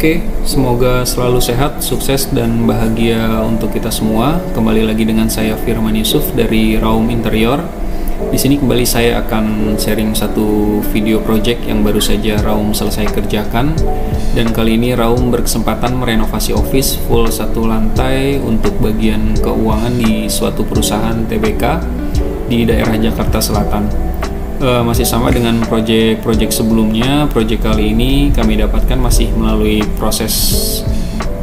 Oke, semoga selalu sehat, sukses, dan bahagia untuk kita semua. Kembali lagi dengan saya Firman Yusuf dari Raum Interior. Di sini kembali saya akan sharing satu video project yang baru saja Raum selesai kerjakan. Dan kali ini Raum berkesempatan merenovasi office full satu lantai untuk bagian keuangan di suatu perusahaan TBK di daerah Jakarta Selatan. Masih sama dengan proyek sebelumnya. Proyek kali ini kami dapatkan masih melalui proses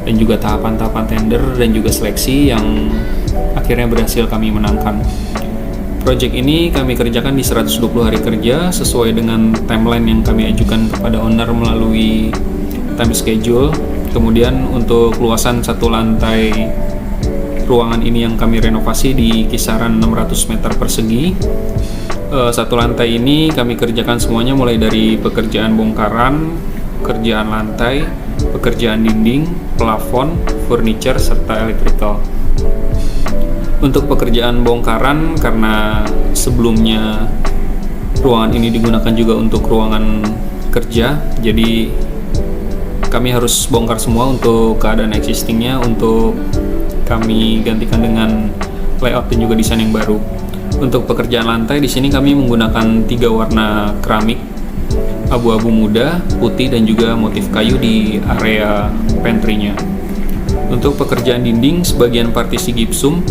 dan juga tahapan-tahapan tender dan juga seleksi yang akhirnya berhasil kami menangkan. Proyek ini kami kerjakan di 120 hari kerja sesuai dengan timeline yang kami ajukan kepada owner melalui time schedule. Kemudian untuk luasan satu lantai ruangan ini yang kami renovasi di kisaran 600 meter persegi. Satu lantai ini kami kerjakan semuanya mulai dari pekerjaan bongkaran, pekerjaan lantai, pekerjaan dinding, plafon, furniture, serta electrical. Untuk pekerjaan bongkaran, karena sebelumnya ruangan ini digunakan juga untuk ruangan kerja, jadi kami harus bongkar semua untuk keadaan existingnya untuk kami gantikan dengan layout dan juga desain yang baru. Untuk pekerjaan lantai di sini kami menggunakan 3 warna keramik, abu-abu muda, putih, dan juga motif kayu di area pantry-nya. Untuk pekerjaan dinding, sebagian partisi gipsum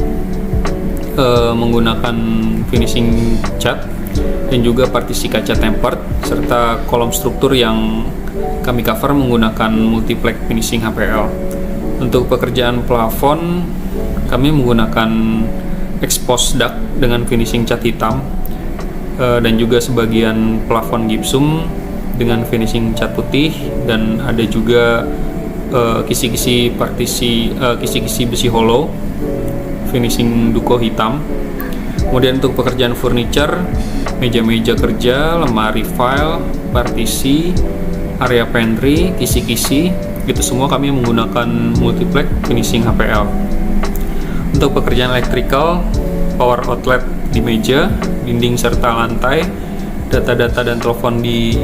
menggunakan finishing cat dan juga partisi kaca tempered serta kolom struktur yang kami cover menggunakan multiplex finishing HPL. Untuk pekerjaan plafon, kami menggunakan expose duct dengan finishing cat hitam dan juga sebagian plafon gipsum dengan finishing cat putih, dan ada juga kisi-kisi besi hollow finishing duko hitam. Kemudian untuk pekerjaan furniture, meja-meja kerja, lemari file, partisi, area pantry, kisi-kisi, itu semua kami menggunakan multiplex finishing HPL. Untuk pekerjaan electrical, power outlet di meja, dinding serta lantai, data-data dan telepon di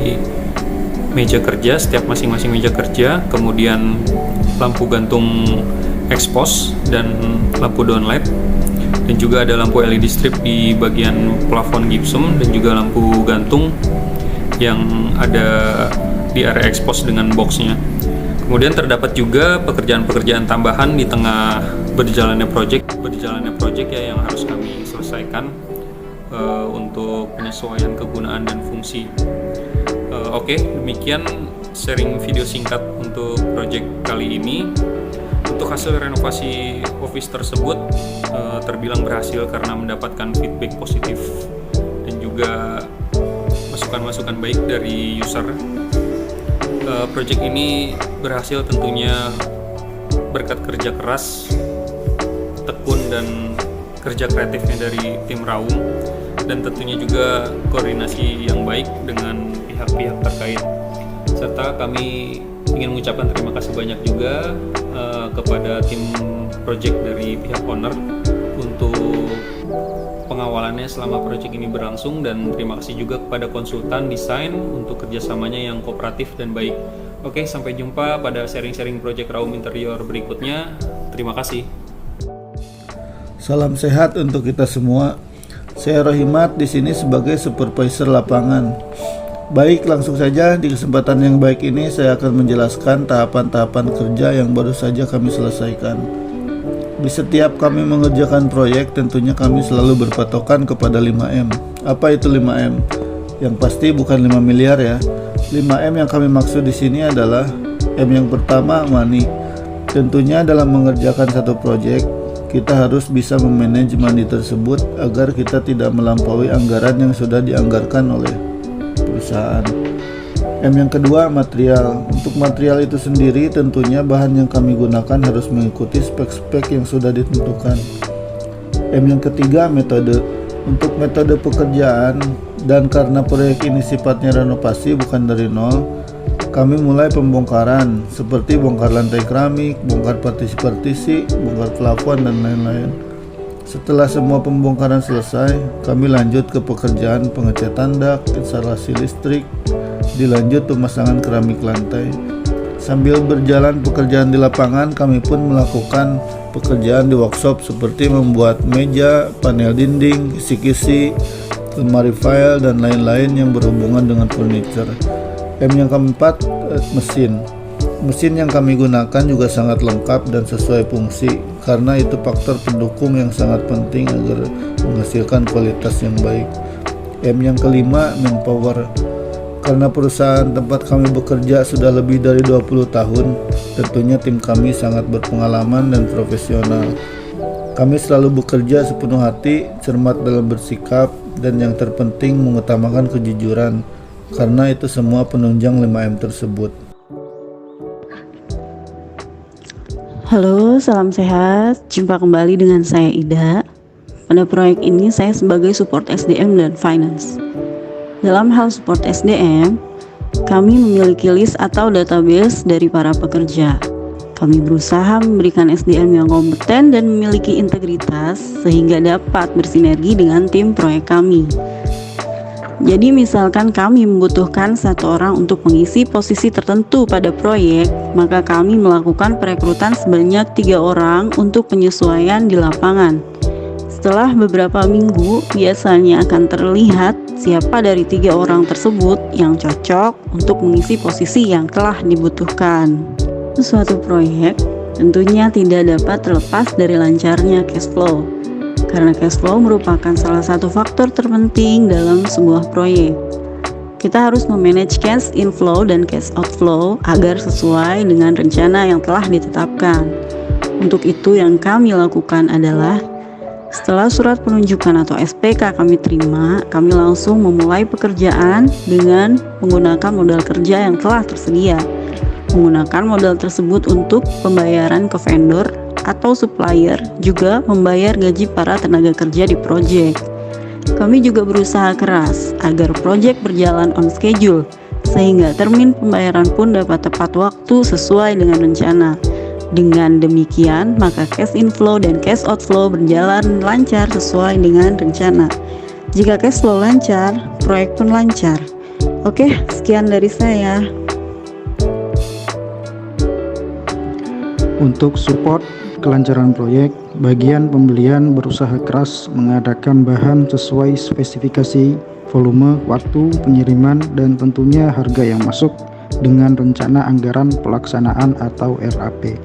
meja kerja, setiap masing-masing meja kerja, kemudian lampu gantung expose dan lampu downlight, dan juga ada lampu LED strip di bagian plafon gipsum dan juga lampu gantung yang ada di area expose dengan boxnya. Kemudian terdapat juga pekerjaan-pekerjaan tambahan di tengah berjalannya project ya, yang harus kami selesaikan untuk penyesuaian kegunaan dan fungsi. Oke, demikian sharing video singkat untuk project kali ini. Untuk hasil renovasi office tersebut terbilang berhasil karena mendapatkan feedback positif dan juga masukan-masukan baik dari user. Project ini berhasil tentunya berkat kerja keras, tekun, dan kerja kreatifnya dari tim Raum, dan tentunya juga koordinasi yang baik dengan pihak-pihak terkait. Serta kami ingin mengucapkan terima kasih banyak juga kepada tim project dari pihak owner untuk pengawalannya selama proyek ini berlangsung, dan terima kasih juga kepada konsultan desain untuk kerjasamanya yang kooperatif dan baik. Oke, sampai jumpa pada sharing-sharing proyek Raum Interior berikutnya. Terima kasih. Salam sehat untuk kita semua. Saya Rohimat di sini sebagai supervisor lapangan. Baik, langsung saja di kesempatan yang baik ini saya akan menjelaskan tahapan-tahapan kerja yang baru saja kami selesaikan. Di setiap kami mengerjakan proyek, tentunya kami selalu berpatokan kepada 5M. Apa itu 5M? Yang pasti bukan 5 miliar ya. 5M yang kami maksud di sini adalah M yang pertama, money. Tentunya dalam mengerjakan satu proyek, kita harus bisa memanage money tersebut agar kita tidak melampaui anggaran yang sudah dianggarkan oleh perusahaan. M yang kedua, material. Untuk material itu sendiri tentunya bahan yang kami gunakan harus mengikuti spek-spek yang sudah ditentukan. M yang ketiga, metode. Untuk metode pekerjaan, dan karena proyek ini sifatnya renovasi bukan dari nol, kami mulai pembongkaran seperti bongkar lantai keramik, bongkar partisi-partisi, bongkar plafon, dan lain-lain. Setelah semua pembongkaran selesai, kami lanjut ke pekerjaan pengecatan dak, instalasi listrik, dilanjut pemasangan keramik lantai. Sambil berjalan pekerjaan di lapangan, kami pun melakukan pekerjaan di workshop seperti membuat meja, panel dinding, kisi-kisi, lemari file, dan lain-lain yang berhubungan dengan furniture. M yang keempat, mesin. Mesin yang kami gunakan juga sangat lengkap dan sesuai fungsi, karena itu faktor pendukung yang sangat penting agar menghasilkan kualitas yang baik. M yang kelima, manpower. Karena perusahaan tempat kami bekerja sudah lebih dari 20 tahun, tentunya tim kami sangat berpengalaman dan profesional. Kami selalu bekerja sepenuh hati, cermat dalam bersikap, dan yang terpenting mengutamakan kejujuran, karena itu semua penunjang 5M tersebut. Halo, salam sehat. Jumpa kembali dengan saya Ida. Pada proyek ini saya sebagai support SDM dan finance. Dalam hal support SDM, kami memiliki list atau database dari para pekerja. Kami berusaha memberikan SDM yang kompeten dan memiliki integritas sehingga dapat bersinergi dengan tim proyek kami. Jadi misalkan kami membutuhkan satu orang untuk mengisi posisi tertentu pada proyek, maka kami melakukan perekrutan sebanyak 3 orang untuk penyesuaian di lapangan. Setelah beberapa minggu, biasanya akan terlihat siapa dari 3 orang tersebut yang cocok untuk mengisi posisi yang telah dibutuhkan. Suatu proyek tentunya tidak dapat terlepas dari lancarnya cash flow, karena cash flow merupakan salah satu faktor terpenting dalam sebuah proyek. Kita harus memanage cash inflow dan cash outflow agar sesuai dengan rencana yang telah ditetapkan. Untuk itu yang kami lakukan adalah setelah surat penunjukan atau SPK kami terima, kami langsung memulai pekerjaan dengan menggunakan modal kerja yang telah tersedia. Menggunakan modal tersebut untuk pembayaran ke vendor atau supplier, juga membayar gaji para tenaga kerja di proyek. Kami juga berusaha keras agar proyek berjalan on schedule, sehingga termin pembayaran pun dapat tepat waktu sesuai dengan rencana. Dengan demikian, maka cash inflow dan cash outflow berjalan lancar sesuai dengan rencana. Jika cash flow lancar, proyek pun lancar. Oke, sekian dari saya. Untuk support kelancaran proyek, bagian pembelian berusaha keras mengadakan bahan sesuai spesifikasi, volume, waktu pengiriman, dan tentunya harga yang masuk dengan rencana anggaran pelaksanaan atau RAP.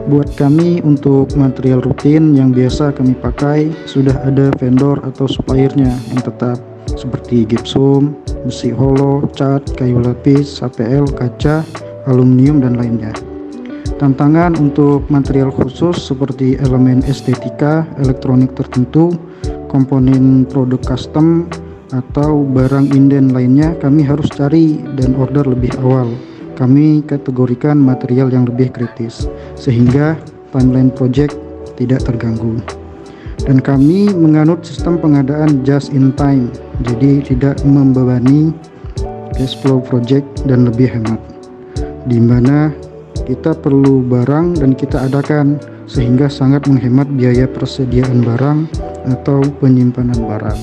Buat kami untuk material rutin yang biasa kami pakai, sudah ada vendor atau suppliernya yang tetap seperti gypsum, besi holo, cat, kayu lapis, HPL, kaca, aluminium, dan lainnya. Tantangan untuk material khusus seperti elemen estetika, elektronik tertentu, komponen produk custom, atau barang inden lainnya kami harus cari dan order lebih awal. Kami kategorikan material yang lebih kritis sehingga timeline project tidak terganggu. Dan kami menganut sistem pengadaan just in time, jadi tidak membebani cash flow project dan lebih hemat, di mana kita perlu barang dan kita adakan, sehingga sangat menghemat biaya persediaan barang atau penyimpanan barang.